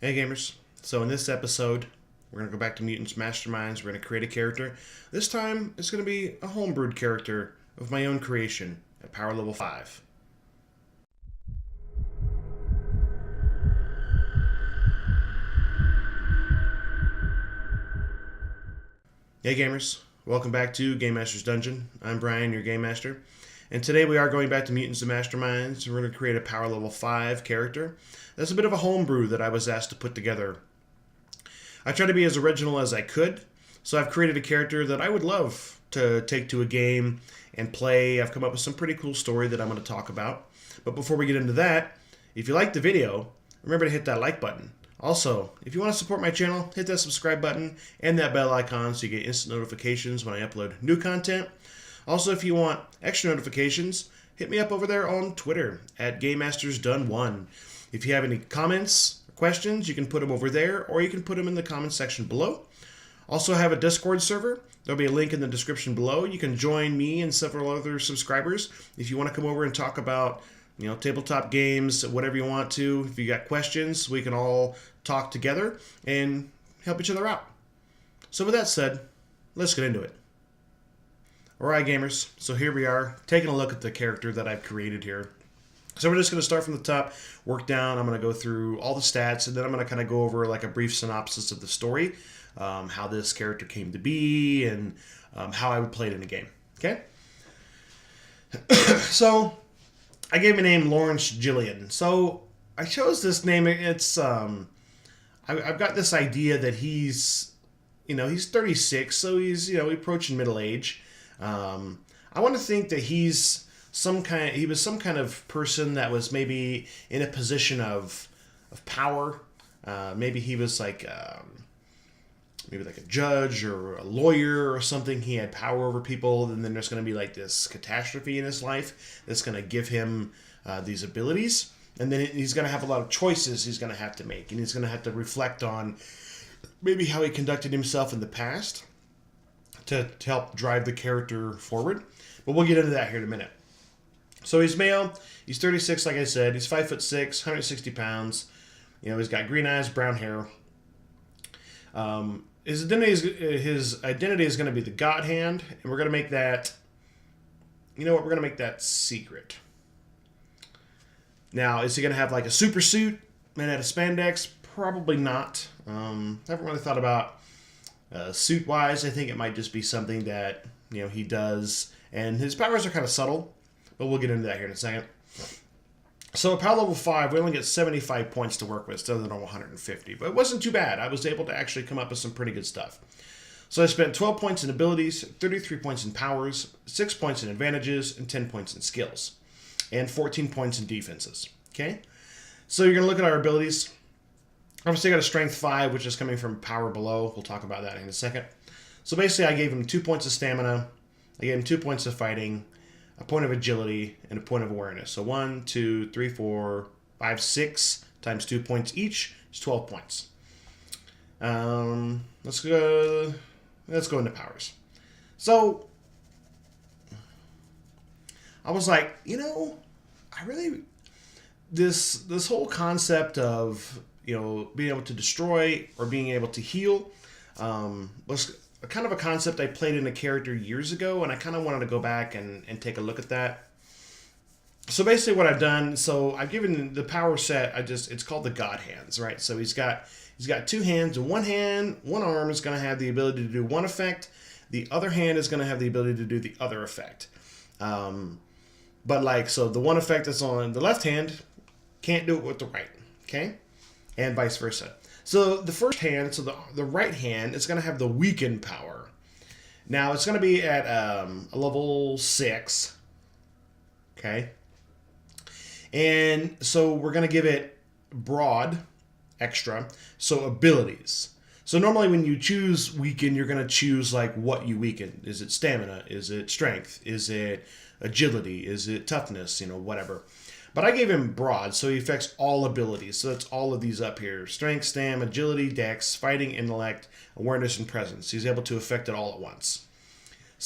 Hey gamers, so in this episode, we're going to go back to Mutants Masterminds. We're going to create a character. This time, it's going to be a homebrewed character of my own creation at power level 5. Hey gamers, welcome back to Game Master's Dungeon. I'm Brian, your Game Master. And today we are going back to Mutants and Masterminds. We're going to create a power level 5 character. That's a bit of a homebrew that I was asked to put together. I tried to be as original as I could, so I've created a character that I would love to take to a game and play. I've come up with some pretty cool story that I'm going to talk about. But before we get into that, if you liked the video, remember to hit that like button. Also, if you want to support my channel, hit that subscribe button and that bell icon so you get instant notifications when I upload new content. Also, if you want extra notifications, hit me up over there on Twitter at GameMastersDone1. If you have any comments or questions, you can put them over there, or you can put them in the comments section below. Also, I have a Discord server. There'll be a link in the description below. You can join me and several other subscribers if you want to come over and talk about, tabletop games, whatever you want to. If you got questions, we can all talk together and help each other out. So with that said, let's get into it. Alright gamers, so here we are, taking a look at the character that I've created here. So we're just going to start from the top, work down. I'm going to go through all the stats, and then I'm going to kind of go over like a brief synopsis of the story, how this character came to be, and how I would play it in a game. Okay? So, I gave him a name, Lawrence Gillian. So, I chose this name. It's, I've got this idea that he's 36, so he's, approaching middle age. I want to think that he was some kind of person that was maybe in a position of power. Maybe he was like maybe like a judge or a lawyer or something. He had power over people, and then there's going to be like this catastrophe in his life that's going to give him these abilities, and then he's going to have a lot of choices he's going to have to make, and he's going to have to reflect on maybe how he conducted himself in the past to help drive the character forward. But we'll get into that here in a minute. So he's male. He's 36, like I said. He's 5'6", 160 pounds. He's got green eyes, brown hair. His identity is going to be the God Hand, and we're going to make that. We're going to make that secret. Now, is he going to have like a super suit made out of spandex? Probably not. Haven't really thought about suit-wise. I think it might just be something that he does, and his powers are kind of subtle, but we'll get into that here in a second. So at power level 5, we only get 75 points to work with instead of the normal 150, but it wasn't too bad. I was able to actually come up with some pretty good stuff. So I spent 12 points in abilities, 33 points in powers, 6 points in advantages, and 10 points in skills, and 14 points in defenses. Okay? So you're going to look at our abilities. Obviously, I got a strength 5, which is coming from power below. We'll talk about that in a second. So basically, I gave him 2 points of stamina. I gave him 2 points of fighting, a point of agility, and a point of awareness. So 1, 2, 3, 4, 5, 6 times 2 points each is 12 points. Let's go into powers. So I was like, I really this whole concept of being able to destroy or being able to heal was kind of a concept I played in a character years ago, and I kind of wanted to go back and take a look at that. So basically what I've done, so I've given the power set, it's called the God Hands, right? So he's got 2 hands, and one arm is going to have the ability to do one effect, the other hand is going to have the ability to do the other effect. But so the one effect that's on the left hand can't do it with the right, okay? And vice versa. So the first hand, so the right hand, is going to have the weakened power. Now it's going to be at a level 6. Okay. And so we're going to give it broad, extra, so abilities. So normally when you choose weaken, you're going to choose like what you weaken. Is it stamina? Is it strength? Is it agility? Is it toughness? Whatever. But I gave him broad, so he affects all abilities. So that's all of these up here. Strength, stam, agility, dex, fighting, intellect, awareness, and presence. He's able to affect it all at once.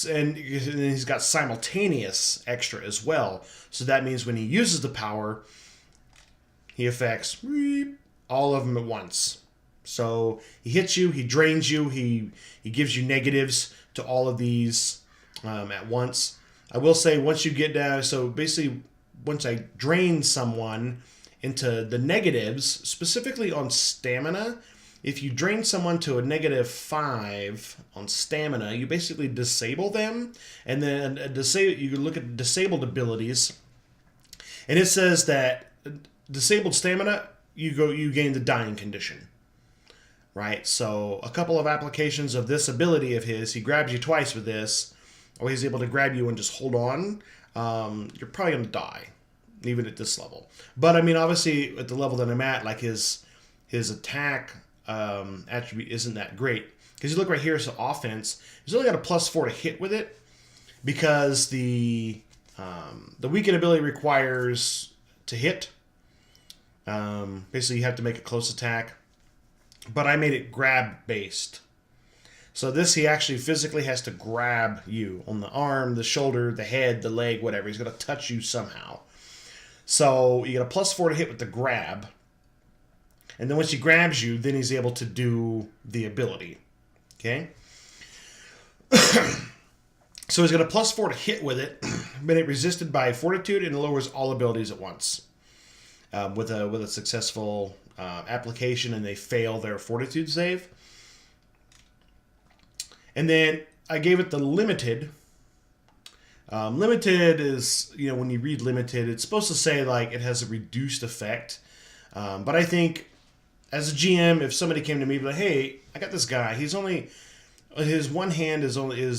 And he's got simultaneous extra as well. So that means when he uses the power, he affects all of them at once. So he hits you, he drains you, he gives you negatives to all of these at once. I will say once you get down, so basically once I drain someone into the negatives, specifically on stamina, if you drain someone to a -5 on stamina, you basically disable them, and then you can look at disabled abilities, and it says that disabled stamina, you gain the dying condition. Right, so a couple of applications of this ability of his, he grabs you twice with this, or he's able to grab you and just hold on, you're probably going to die, even at this level. But, I mean, obviously, at the level that I'm at, like, his attack attribute isn't that great. Because you look right here, so offense, he's only got a +4 to hit with it, because the weaken ability requires to hit. Basically, you have to make a close attack. But I made it grab-based. So this, he actually physically has to grab you on the arm, the shoulder, the head, the leg, whatever. He's going to touch you somehow. So you get a +4 to hit with the grab. And then once he grabs you, then he's able to do the ability. Okay? So he's got a +4 to hit with it, but it resisted by fortitude and lowers all abilities at once. With a successful application, and they fail their fortitude save. And then I gave it the limited. Limited is, when you read limited, it's supposed to say like it has a reduced effect. But I think as a GM, if somebody came to me and be like, hey, I got this guy, his one hand is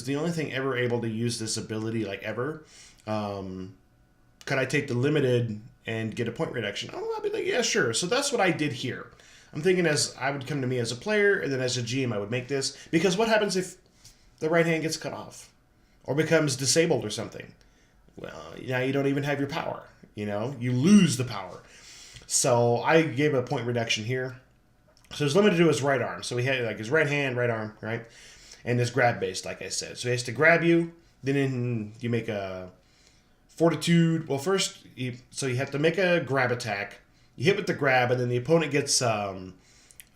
the only thing ever able to use this ability, like ever. Could I take the limited and get a point reduction? Oh, I'd be like, yeah, sure. So that's what I did here. I'm thinking as I would come to me as a player, and then as a GM, I would make this. Because what happens if the right hand gets cut off? Or becomes disabled or something? Well, now you don't even have your power. You lose the power. So I gave a point reduction here. So it's limited to his right arm. So he had like his right hand, right arm, right? And his grab based, like I said. So he has to grab you. Then you make a fortitude. Well, first, you have to make a grab attack. You hit with the grab, and then the opponent gets a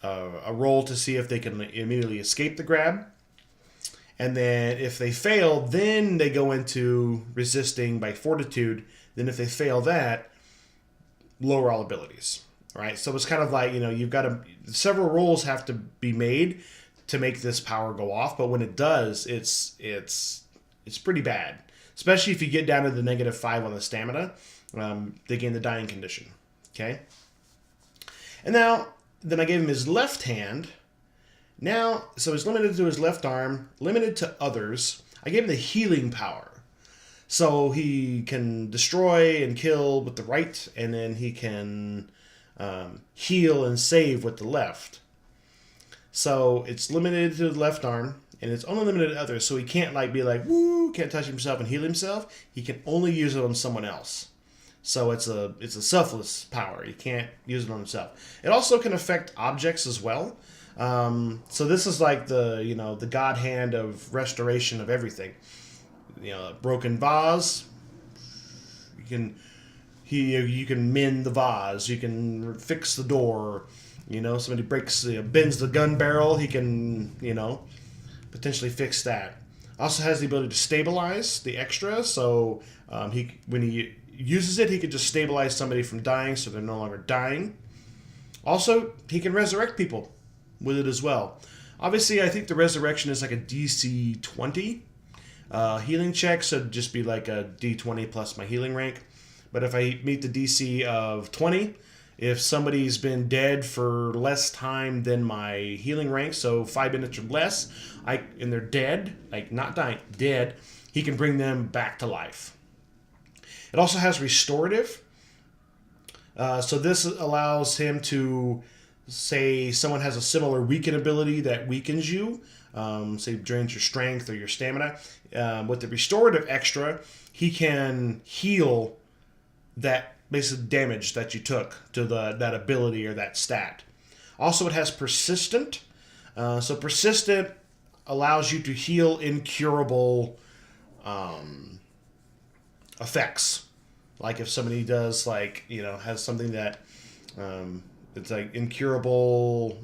roll to see if they can immediately escape the grab. And then if they fail, then they go into resisting by fortitude. Then if they fail that, lower all abilities. Right? So it's kind of like, you've got several rolls have to be made to make this power go off. But when it does, it's pretty bad. Especially if you get down to the -5 on the stamina, they gain the dying condition. Okay? And now, then I gave him his left hand. Now, so he's limited to his left arm, limited to others. I gave him the healing power. So he can destroy and kill with the right, and then he can heal and save with the left. So it's limited to the left arm. And it's only limited to others, so he can't be like, woo, can't touch himself and heal himself. He can only use it on someone else. So it's a selfless power. He can't use it on himself. It also can affect objects as well. So this is like the God hand of restoration of everything. A broken vase. You can mend the vase. You can fix the door. Somebody bends the gun barrel. He can potentially fix that. Also has the ability to stabilize the extra, so when he uses it, he could just stabilize somebody from dying, so they're no longer dying. Also, he can resurrect people with it as well. Obviously, I think the resurrection is like a DC 20. Healing check should just be like a D20 plus my healing rank. But if I meet the DC of 20, if somebody's been dead for less time than my healing rank, so 5 minutes or less, and they're dead, like not dying, dead, he can bring them back to life. It also has restorative. So this allows him to, say someone has a similar weaken ability that weakens you, say drains your strength or your stamina. With the restorative extra, he can heal that basic damage that you took to that ability or that stat. Also, it has persistent. So persistent allows you to heal incurable effects. Like if somebody does has something that it's like incurable,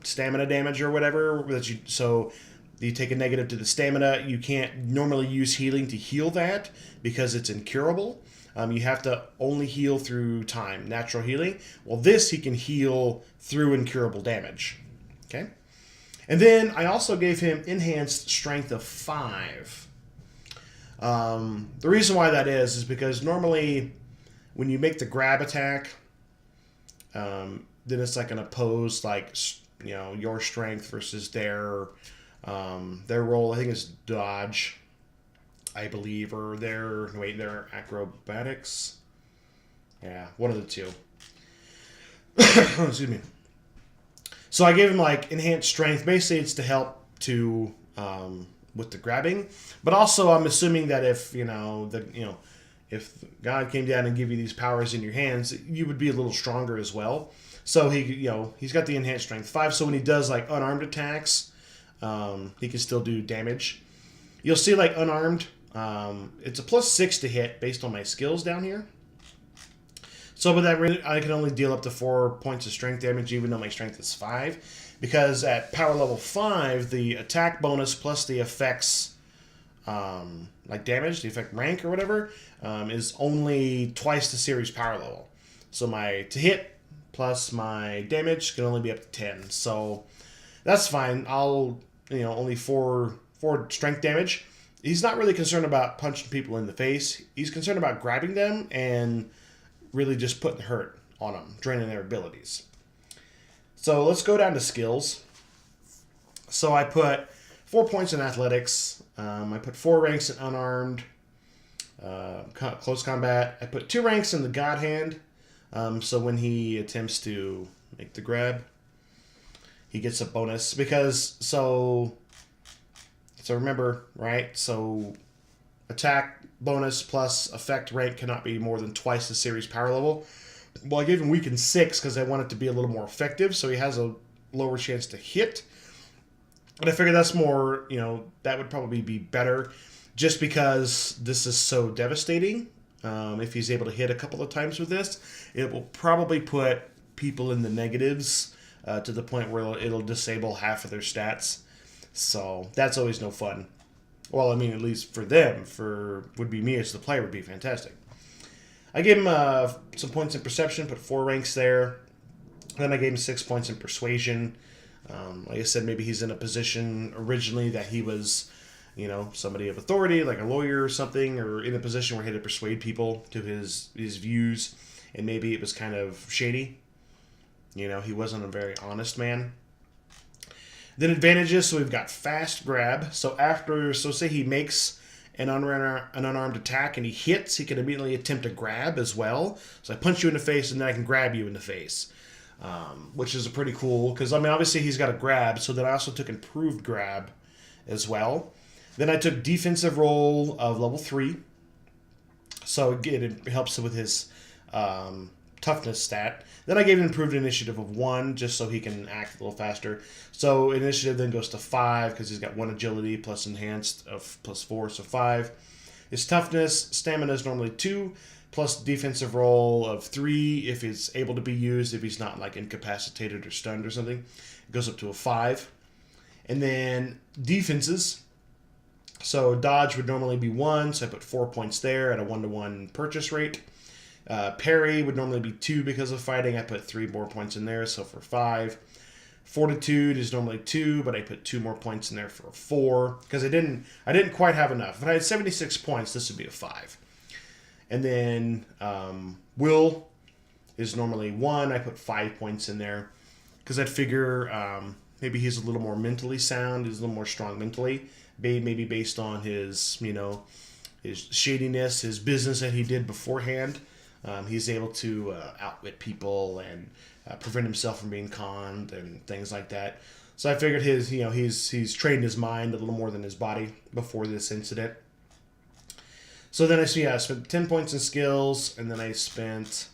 stamina damage or whatever. So you take a negative to the stamina. You can't normally use healing to heal that because it's incurable. You have to only heal through time, natural healing. Well, this he can heal through incurable damage. Okay? And then I also gave him enhanced strength of 5. The reason why that is because normally when you make the grab attack, then it's like an opposed, like, your strength versus their roll. I think it's dodge, I believe, or their acrobatics. Yeah, one of the two. Excuse me. So I gave him like enhanced strength. Basically, it's to help to with the grabbing, but also I'm assuming that if if God came down and give you these powers in your hands, you would be a little stronger as well. So he's got the enhanced strength 5. So when he does like unarmed attacks, he can still do damage. You'll see like unarmed, it's a +6 to hit based on my skills down here. So with that, I can only deal up to 4 points of strength damage, even though my strength is 5. Because at power level 5, the attack bonus plus the effects, like damage, the effect rank or whatever, is only twice the series power level. So my to hit plus my damage can only be up to 10. So that's fine. I'll, only 4 strength damage. He's not really concerned about punching people in the face. He's concerned about grabbing them and really just putting hurt on them, draining their abilities. So let's go down to skills. So I put 4 points in athletics. I put 4 ranks in unarmed, close combat. I put 2 ranks in the God Hand. So when he attempts to make the grab, he gets a bonus because so remember, right? So attack bonus plus effect rank cannot be more than twice the series power level. Well, I gave him weaken 6 because I want it to be a little more effective, so he has a lower chance to hit. But I figured that's more, that would probably be better just because this is so devastating. If he's able to hit a couple of times with this, it will probably put people in the negatives to the point where it'll disable half of their stats. So that's always no fun. Well, I mean, at least for them, would be me as the player would be fantastic. I gave him some points in perception, put 4 ranks there. Then I gave him 6 points in persuasion. Like I said, maybe he's in a position originally that he was, somebody of authority, like a lawyer or something, or in a position where he had to persuade people to his views, and maybe it was kind of shady. He wasn't a very honest man. Then advantages, so we've got fast grab. So say he makes an unarmed attack and he hits, he can immediately attempt to grab as well. So I punch you in the face and then I can grab you in the face, which is pretty cool because, obviously he's got a grab, so then I also took improved grab as well. Then I took defensive roll of level 3. So again, it helps with his toughness stat. Then I gave him improved initiative of 1 just so he can act a little faster. So initiative then goes to 5 because he's got 1 agility plus enhanced of +4, so 5. His toughness, stamina is normally 2 plus defensive roll of 3 if it's able to be used, if he's not like incapacitated or stunned or something. It goes up to a 5. And then defenses. So dodge would normally be 1, so I put 4 points there at a 1-to-1 purchase rate. Parry would normally be 2 because of fighting. I put 3 more points in there, so for 5. Fortitude is normally 2, but I put 2 more points in there for a 4 because I didn't quite have enough. If I had 76 points, this would be a 5. And then will is normally 1. I put 5 points in there because I'd figure maybe he's a little more mentally sound. He's a little more strong mentally, maybe based on his his shadiness, his business that he did beforehand. He's able to outwit people and prevent himself from being conned and things like that. So I figured he's trained his mind a little more than his body before this incident. So then I spent 10 points in skills, and then I spent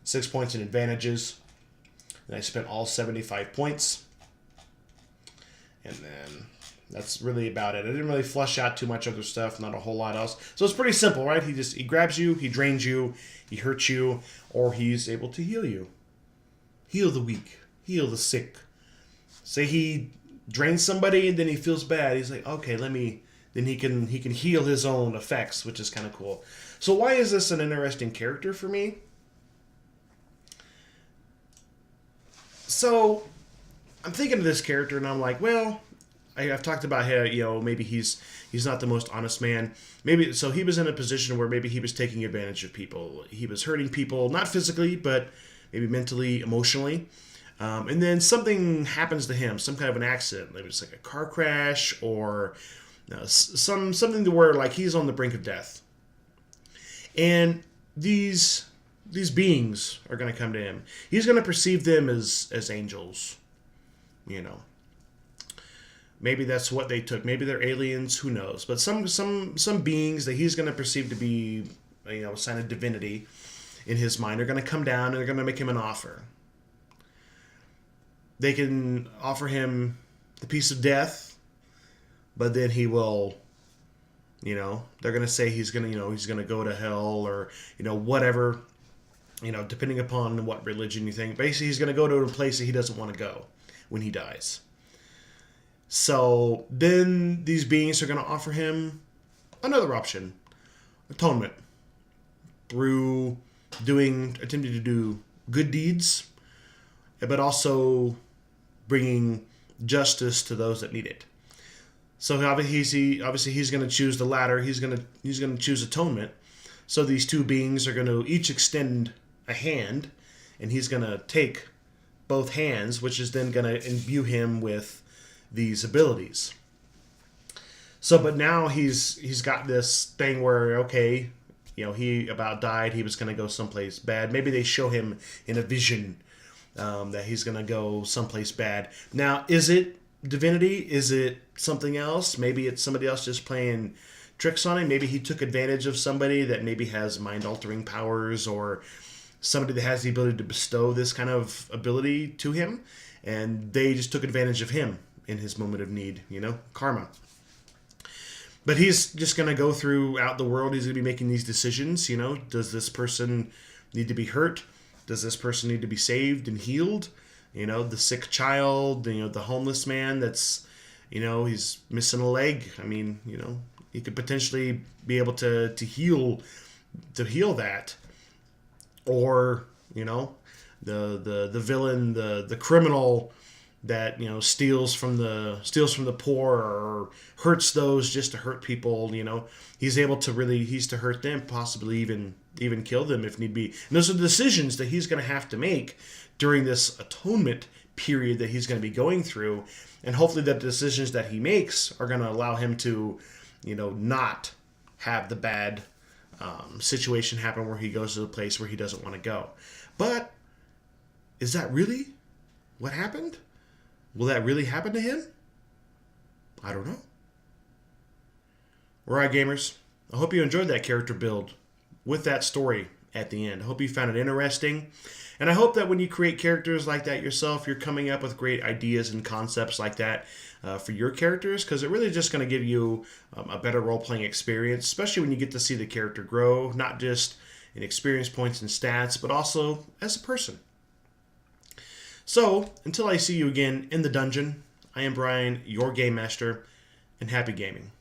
6 points in advantages. And I spent all 75 points. And then that's really about it. I didn't really flush out too much other stuff, not a whole lot else. So it's pretty simple, right? He grabs you, he drains you, he hurts you, or he's able to heal you. heal the weak, heal the sick. Say he drains somebody and then he feels bad. He's like, okay, then he can heal his own effects, which is kind of cool. So why is this an interesting character for me? So I'm thinking of this character and I'm like, well, I've talked about how, maybe he's not the most honest man. Maybe so he was in a position where maybe he was taking advantage of people. He was hurting people, not physically, but maybe mentally, emotionally. And then something happens to him, some kind of an accident. Maybe it's like a car crash or something to where like he's on the brink of death. And these beings are going to come to him. He's going to perceive them as angels. Maybe that's what they took. Maybe they're aliens. Who knows? But some beings that he's going to perceive to be a sign of divinity in his mind are going to come down and they're going to make him an offer. They can offer him the peace of death, but then he will, they're going to say he's going to go to hell or, whatever, depending upon what religion you think. Basically, he's going to go to a place that he doesn't want to go when he dies. So then these beings are going to offer him another option, atonement, through attempting to do good deeds, but also bringing justice to those that need it. So obviously he's going to choose the latter. He's going to choose atonement. So these two beings are going to each extend a hand, and he's going to take both hands, which is then going to imbue him with these abilities. So, but now he's got this thing where, okay, he about died. He was going to go someplace bad. Maybe they show him in a vision that he's going to go someplace bad. Now, is it divinity? Is it something else? Maybe it's somebody else just playing tricks on him. Maybe he took advantage of somebody that maybe has mind-altering powers, or somebody that has the ability to bestow this kind of ability to him, and they just took advantage of him in his moment of need, karma. But he's just going to go throughout the world. He's going to be making these decisions. Does this person need to be hurt? Does this person need to be saved and healed? The sick child, the homeless man that's, he's missing a leg. I mean, he could potentially be able to heal that. Or, the villain, the criminal that steals from the poor or hurts those just to hurt people. He's to hurt them, possibly even kill them if need be. And those are the decisions that he's going to have to make during this atonement period that he's going to be going through, and hopefully the decisions that he makes are going to allow him to not have the bad situation happen where he goes to the place where he doesn't want to go. But is that really what happened? Will that really happen to him? I don't know. Alright, gamers. I hope you enjoyed that character build with that story at the end. I hope you found it interesting. And I hope that when you create characters like that yourself, you're coming up with great ideas and concepts like that for your characters, because it really is just going to give you a better role-playing experience, especially when you get to see the character grow, not just in experience points and stats, but also as a person. So, until I see you again in the dungeon, I am Brian, your Game Master, and happy gaming.